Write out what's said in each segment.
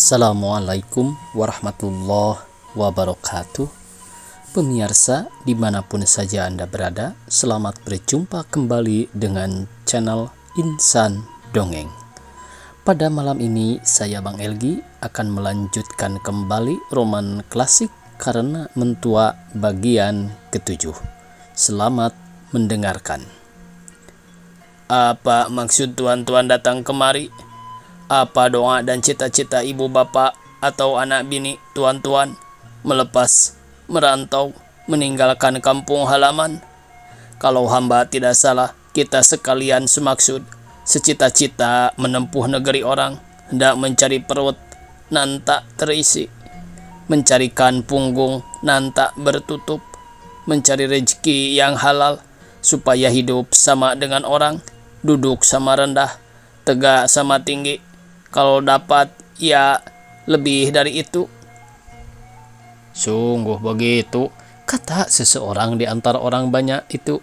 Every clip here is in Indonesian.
Assalamualaikum warahmatullahi wabarakatuh. Pemirsa dimanapun saja Anda berada, selamat berjumpa kembali dengan channel Insan Dongeng. Pada malam ini saya Bang Elgi akan melanjutkan kembali roman klasik Karena Mentua bagian ke-7. Selamat mendengarkan. Apa maksud tuan-tuan datang kemari? Apa doa dan cita-cita ibu bapak atau anak bini tuan-tuan melepas, merantau, meninggalkan kampung halaman? Kalau hamba tidak salah, kita sekalian semaksud, secita-cita menempuh negeri orang, hendak mencari perut nan tak terisi, mencarikan punggung nan tak bertutup, mencari rezeki yang halal, supaya hidup sama dengan orang, duduk sama rendah, tegak sama tinggi. Kalau dapat, ya lebih dari itu. Sungguh begitu, kata seseorang di antara orang banyak itu.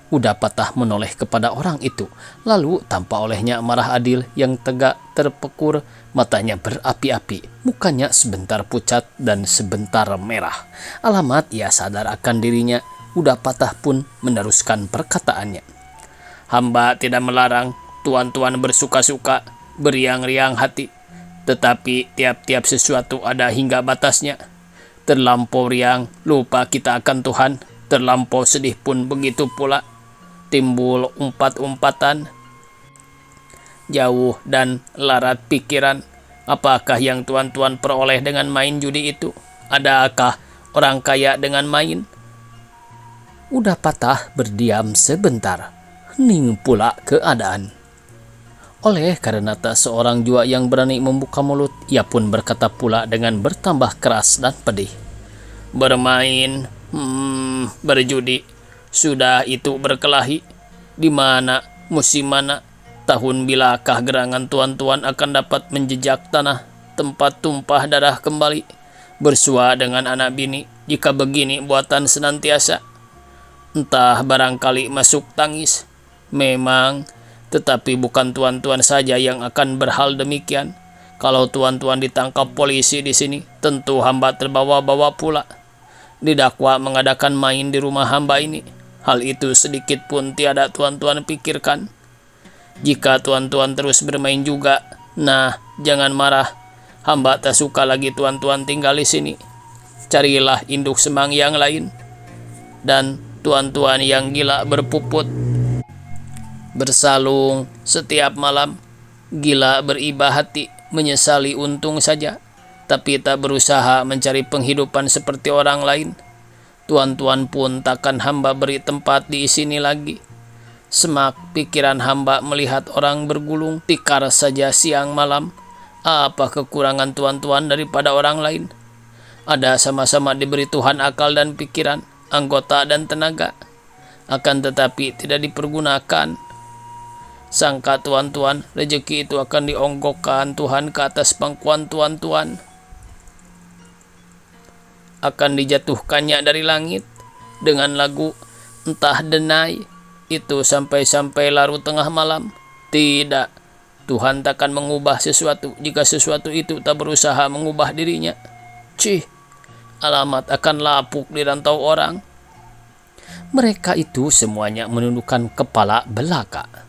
Udah patah menoleh kepada orang itu, lalu tanpa olehnya marah Adil yang tegak terpekur, matanya berapi-api, mukanya sebentar pucat dan sebentar merah. Alamat ia sadar akan dirinya, udah patah pun meneruskan perkataannya. Hamba tidak melarang tuan-tuan bersuka-suka, beriang-riang hati, tetapi tiap-tiap sesuatu ada hingga batasnya. Terlampau riang, lupa kita akan Tuhan. Terlampau sedih pun begitu pula. Timbul umpat-umpatan, jauh dan larat pikiran. Apakah yang tuan-tuan peroleh dengan main judi itu? Adakah orang kaya dengan main? Udah patah berdiam sebentar, hening pula keadaan. Oleh karena tak seorang jua yang berani membuka mulut, ia pun berkata pula dengan bertambah keras dan pedih. Bermain, berjudi, sudah itu berkelahi. Di mana, musim mana, tahun bilakah gerangan tuan-tuan akan dapat menjejak tanah, tempat tumpah darah kembali, bersua dengan anak bini, jika begini buatan senantiasa? Entah barangkali masuk tangis, memang. Tetapi bukan tuan-tuan saja yang akan berhal demikian. Kalau tuan-tuan ditangkap polisi di sini, tentu hamba terbawa-bawa pula. Didakwa mengadakan main di rumah hamba ini. Hal itu sedikit pun tiada tuan-tuan pikirkan. Jika tuan-tuan terus bermain juga, nah jangan marah. Hamba tak suka lagi tuan-tuan tinggal di sini. Carilah induk semang yang lain. Dan tuan-tuan yang gila berpuput, bersalung setiap malam, gila beribah hati, menyesali untung saja, tapi tak berusaha mencari penghidupan seperti orang lain. Tuan-tuan pun takkan hamba beri tempat di sini lagi. Semak pikiran hamba melihat orang bergulung tikar saja siang malam. Apa kekurangan tuan-tuan daripada orang lain? Ada sama-sama diberi Tuhan akal dan pikiran, anggota dan tenaga, akan tetapi tidak dipergunakan. Sangka tuan-tuan, rezeki itu akan dionggokkan Tuhan ke atas pangkuan tuan-tuan. Akan dijatuhkannya dari langit dengan lagu entah denai itu sampai-sampai larut tengah malam. Tidak, Tuhan takkan mengubah sesuatu jika sesuatu itu tak berusaha mengubah dirinya. Cih, alamat akan lapuk di rantau orang. Mereka itu semuanya menundukkan kepala belaka.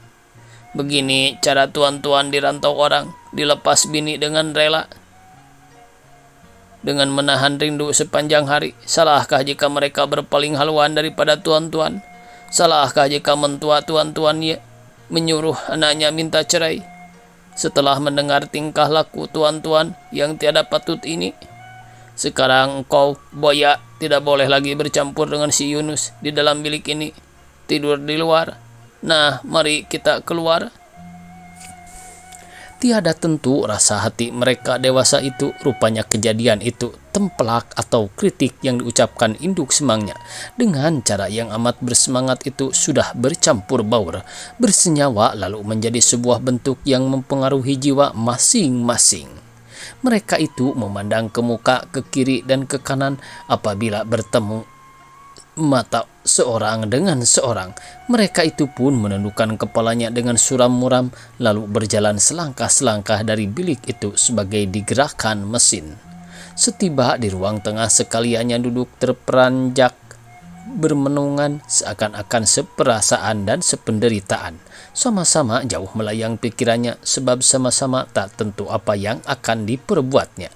Begini cara tuan-tuan dirantau orang, dilepas bini dengan rela, dengan menahan rindu sepanjang hari. Salahkah jika mereka berpaling haluan daripada tuan-tuan? Salahkah jika mentua tuan-tuan menyuruh anaknya minta cerai? Setelah mendengar tingkah laku tuan-tuan yang tiada patut ini, sekarang engkau, Boya, tidak boleh lagi bercampur dengan si Yunus di dalam bilik ini. Tidur di luar. Nah, mari kita keluar. Tiada tentu rasa hati mereka dewasa itu. Rupanya kejadian itu tempelak atau kritik yang diucapkan induk semangnya dengan cara yang amat bersemangat itu sudah bercampur baur, bersenyawa, lalu menjadi sebuah bentuk yang mempengaruhi jiwa masing-masing. Mereka itu memandang ke muka, ke kiri dan ke kanan apabila bertemu mata seorang dengan seorang. Mereka itu pun menundukkan kepalanya dengan suram muram, lalu berjalan selangkah-selangkah dari bilik itu sebagai digerakkan mesin. Setiba di ruang tengah, sekaliannya duduk terperanjak bermenungan seakan-akan seperasaan dan sependeritaan. Sama-sama jauh melayang pikirannya, sebab sama-sama tak tentu apa yang akan diperbuatnya.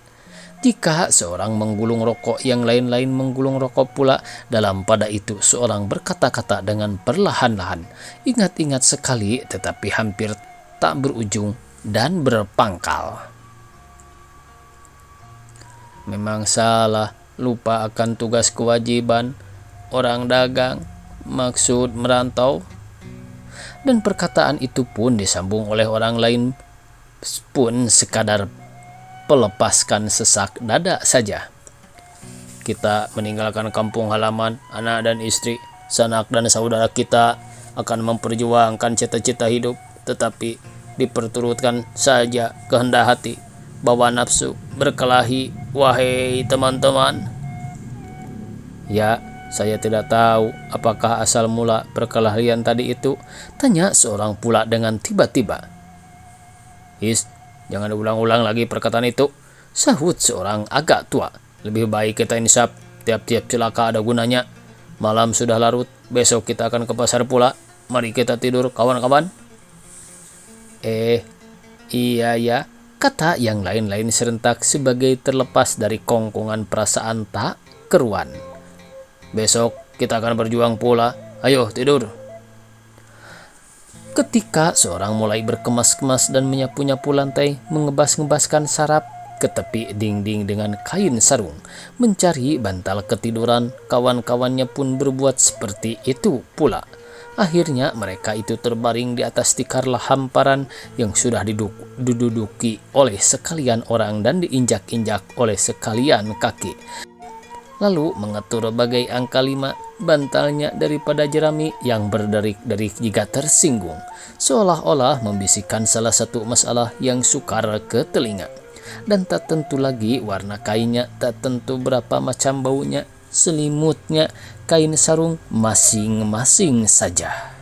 Jika seorang menggulung rokok, yang lain-lain menggulung rokok pula. Dalam pada itu seorang berkata-kata dengan perlahan-lahan, ingat-ingat sekali tetapi hampir tak berujung dan berpangkal. Memang salah, lupa akan tugas kewajiban, orang dagang, maksud merantau. Dan perkataan itu pun disambung oleh orang lain pun sekadar pelepaskan sesak dada saja. Kita meninggalkan kampung halaman, anak dan istri, sanak dan saudara kita akan memperjuangkan cita-cita hidup, tetapi diperturutkan saja kehendak hati, bawa nafsu berkelahi, wahai teman-teman. Ya, saya tidak tahu apakah asal mula perkelahian tadi itu, tanya seorang pula dengan tiba-tiba. Jangan diulang-ulang lagi perkataan itu, sahut seorang agak tua. Lebih baik kita insaf, tiap-tiap celaka ada gunanya. Malam sudah larut, besok kita akan ke pasar pula. Mari kita tidur, kawan-kawan. Iya ya, kata yang lain-lain serentak sebagai terlepas dari kongkongan perasaan tak keruan. Besok kita akan berjuang pula. Ayo tidur. Ketika seorang mulai berkemas-kemas dan menyapu-nyapu lantai, mengebas-ngebaskan sarap ke tepi dinding dengan kain sarung, mencari bantal ketiduran, kawan-kawannya pun berbuat seperti itu pula. Akhirnya mereka itu terbaring di atas tikar hamparan yang sudah diduduki oleh sekalian orang dan diinjak-injak oleh sekalian kaki. Lalu mengatur bagai angka 5 bantalnya daripada jerami yang berderik-derik jika tersinggung, seolah-olah membisikkan salah satu masalah yang sukar ke telinga. Dan tak tentu lagi warna kainnya, tak tentu berapa macam baunya, selimutnya, kain sarung masing-masing saja.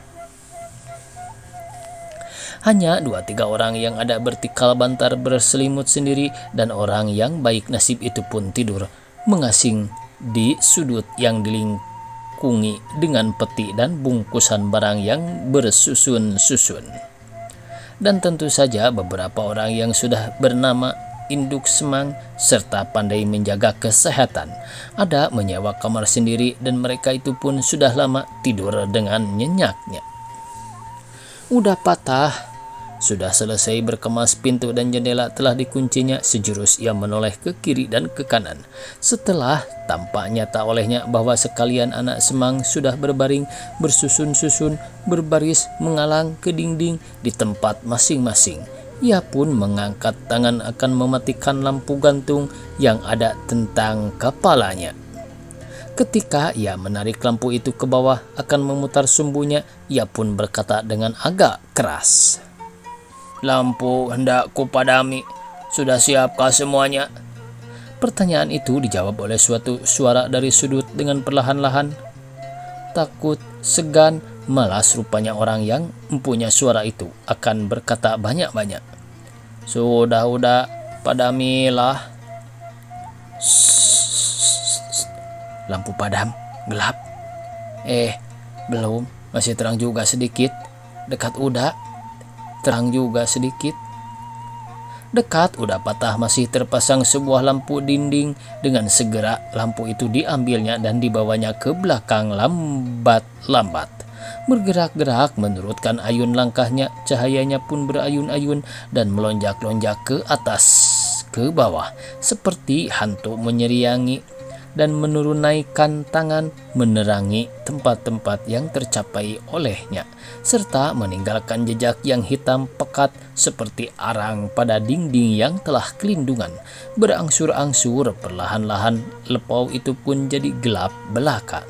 Hanya 2-3 orang yang ada bertikal bantar berselimut sendiri, dan orang yang baik nasib itu pun tidur mengasing di sudut yang dilingkungi dengan peti dan bungkusan barang yang bersusun-susun. Dan tentu saja beberapa orang yang sudah bernama induk semang serta pandai menjaga kesehatan ada menyewa kamar sendiri, dan mereka itu pun sudah lama tidur dengan nyenyaknya. Udah patah, sudah selesai berkemas, pintu dan jendela telah dikuncinya. Sejurus ia menoleh ke kiri dan ke kanan. Setelah tampak nyata olehnya bahwa sekalian anak semang sudah berbaring, bersusun-susun, berbaris mengalang ke dinding di tempat masing-masing, ia pun mengangkat tangan akan mematikan lampu gantung yang ada tentang kepalanya. Ketika ia menarik lampu itu ke bawah akan memutar sumbunya, ia pun berkata dengan agak keras, "Lampu hendak kupadami, sudah siapkah semuanya?" Pertanyaan itu dijawab oleh suatu suara dari sudut dengan perlahan-lahan. Takut, segan, malas rupanya orang yang mempunyai suara itu akan berkata banyak-banyak. "Sudah, padamilah." Lampu padam, gelap. Belum, masih terang juga sedikit. Dekat udah, terang juga sedikit. Dekat udah patah masih terpasang sebuah lampu dinding. Dengan segera lampu itu diambilnya dan dibawanya ke belakang lambat-lambat. Bergerak-gerak menurutkan ayun langkahnya, cahayanya pun berayun-ayun dan melonjak-lonjak ke atas, ke bawah, seperti hantu menyeriangi dan menurunkan tangan menerangi tempat-tempat yang tercapai olehnya, serta meninggalkan jejak yang hitam pekat seperti arang pada dinding yang telah kelindungan. Berangsur-angsur perlahan-lahan lepau itu pun jadi gelap belaka.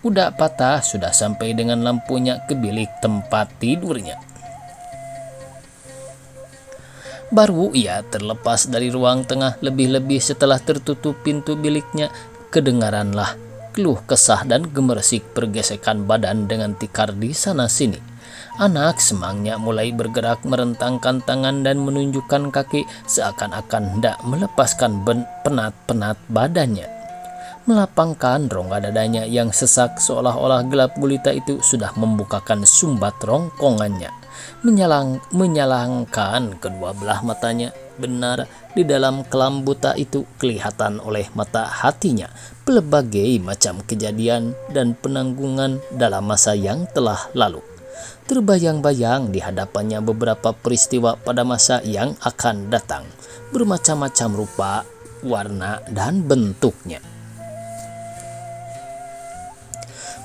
Udah patah sudah sampai dengan lampunya ke bilik tempat tidurnya. Baru ia terlepas dari ruang tengah, lebih-lebih setelah tertutup pintu biliknya, kedengaranlah keluh kesah dan gemersik pergesekan badan dengan tikar di sana sini. Anak semangnya mulai bergerak merentangkan tangan dan menunjukkan kaki seakan-akan hendak melepaskan penat-penat badannya. Melapangkan rongga dadanya yang sesak seolah-olah gelap gulita itu sudah membukakan sumbat rongkongannya. Menyalangkan kedua belah matanya. Benar, di dalam kelam buta itu kelihatan oleh mata hatinya berbagai macam kejadian dan penanggungan dalam masa yang telah lalu. Terbayang-bayang di hadapannya beberapa peristiwa pada masa yang akan datang, bermacam-macam rupa, warna, dan bentuknya.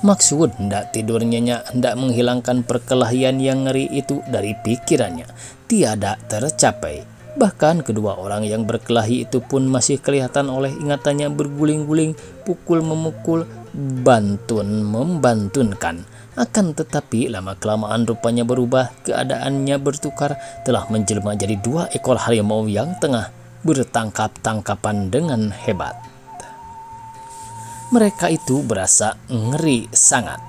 Maksud hendak tidur nyenyak hendak menghilangkan perkelahian yang ngeri itu dari pikirannya tiada tercapai. Bahkan kedua orang yang berkelahi itu pun masih kelihatan oleh ingatannya berguling-guling, pukul memukul, bantun membantunkan. Akan tetapi lama-kelamaan rupanya berubah, keadaannya bertukar, telah menjelma jadi dua ekor harimau yang tengah bertangkap-tangkapan dengan hebat. Mereka itu berasa ngeri sangat.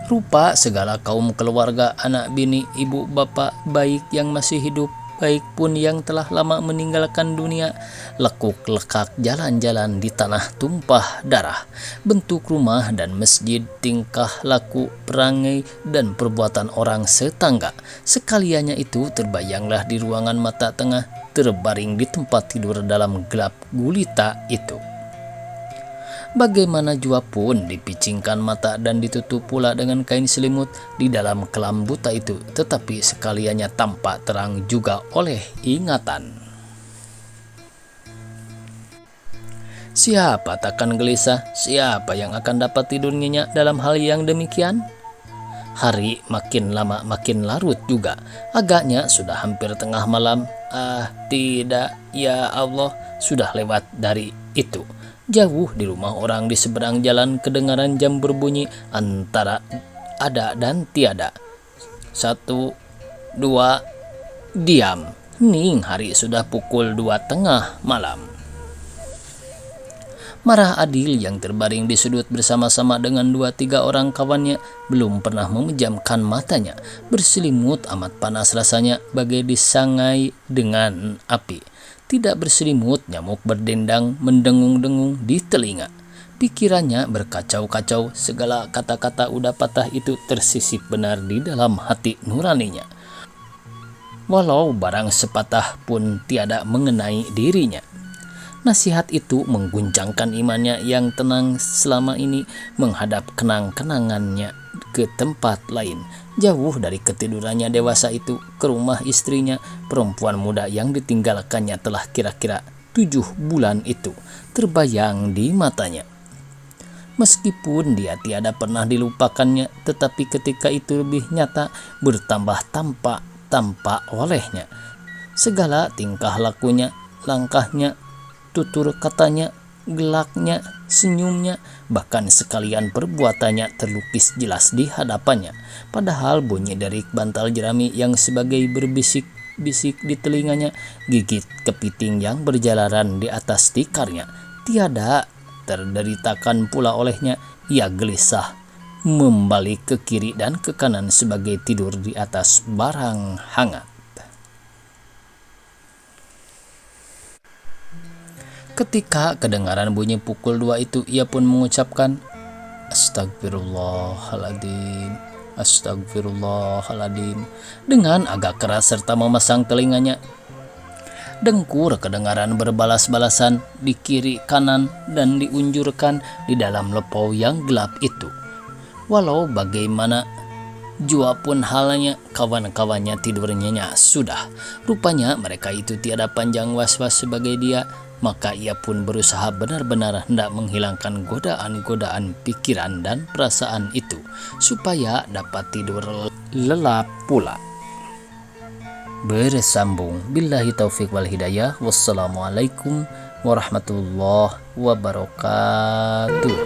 Rupa segala kaum keluarga, anak bini, ibu bapak, baik yang masih hidup, baik pun yang telah lama meninggalkan dunia, lekuk-lekak jalan-jalan di tanah tumpah darah. Bentuk rumah dan masjid, tingkah laku, perangai, dan perbuatan orang setangga, sekaliannya itu terbayanglah di ruangan mata tengah, terbaring di tempat tidur dalam gelap gulita itu. Bagaimana jua pun dipicingkan mata dan ditutup pula dengan kain selimut di dalam kelam buta itu, tetapi sekaliannya tampak terang juga oleh ingatan. Siapa takkan gelisah? Siapa yang akan dapat tidur nyenyak dalam hal yang demikian? Hari makin lama makin larut juga. Agaknya sudah hampir tengah malam. Tidak, ya Allah, sudah lewat dari itu. Jauh di rumah orang di seberang jalan kedengaran jam berbunyi antara ada dan tiada. 1, 2, diam. Hening, hari sudah pukul 2 tengah malam. Marah Adil yang terbaring di sudut bersama-sama dengan 2-3 orang kawannya belum pernah memejamkan matanya. Berselimut amat panas rasanya, bagai disangai dengan api. Tidak berselimut, nyamuk berdendang mendengung-dengung di telinga. Pikirannya berkacau-kacau, segala kata-kata udah patah itu tersisip benar di dalam hati nuraninya. Walau barang sepatah pun tiada mengenai dirinya. Nasihat itu mengguncangkan imannya yang tenang selama ini menghadap kenang-kenangannya ke tempat lain. Jauh dari ketidurannya dewasa itu ke rumah istrinya, perempuan muda yang ditinggalkannya telah kira-kira 7 bulan itu terbayang di matanya. Meskipun dia tiada pernah dilupakannya, tetapi ketika itu lebih nyata, bertambah tampak olehnya. Segala tingkah lakunya, langkahnya, tutur katanya, gelaknya, senyumnya, bahkan sekalian perbuatannya terlukis jelas di hadapannya. Padahal bunyi dari bantal jerami yang sebagai berbisik-bisik di telinganya, gigit kepiting yang berjalaran di atas tikarnya, tiada terderitakan pula olehnya. Ia gelisah membalik ke kiri dan ke kanan sebagai tidur di atas barang hangat. Ketika kedengaran bunyi pukul 2 itu, ia pun mengucapkan, Astagfirullahaladzim, Astagfirullahaladzim, dengan agak keras serta memasang telinganya. Dengkur kedengaran berbalas-balasan di kiri kanan dan diunjurkan di dalam lepau yang gelap itu. Walau bagaimana jua pun halnya, kawan-kawannya tidur nyenyak sudah. Rupanya mereka itu tiada panjang was-was sebagai dia. Maka ia pun berusaha benar-benar hendak menghilangkan godaan-godaan pikiran dan perasaan itu, supaya dapat tidur lelap pula. Bersambung. Billahi taufiq wal hidayah. Wassalamualaikum warahmatullahi wabarakatuh.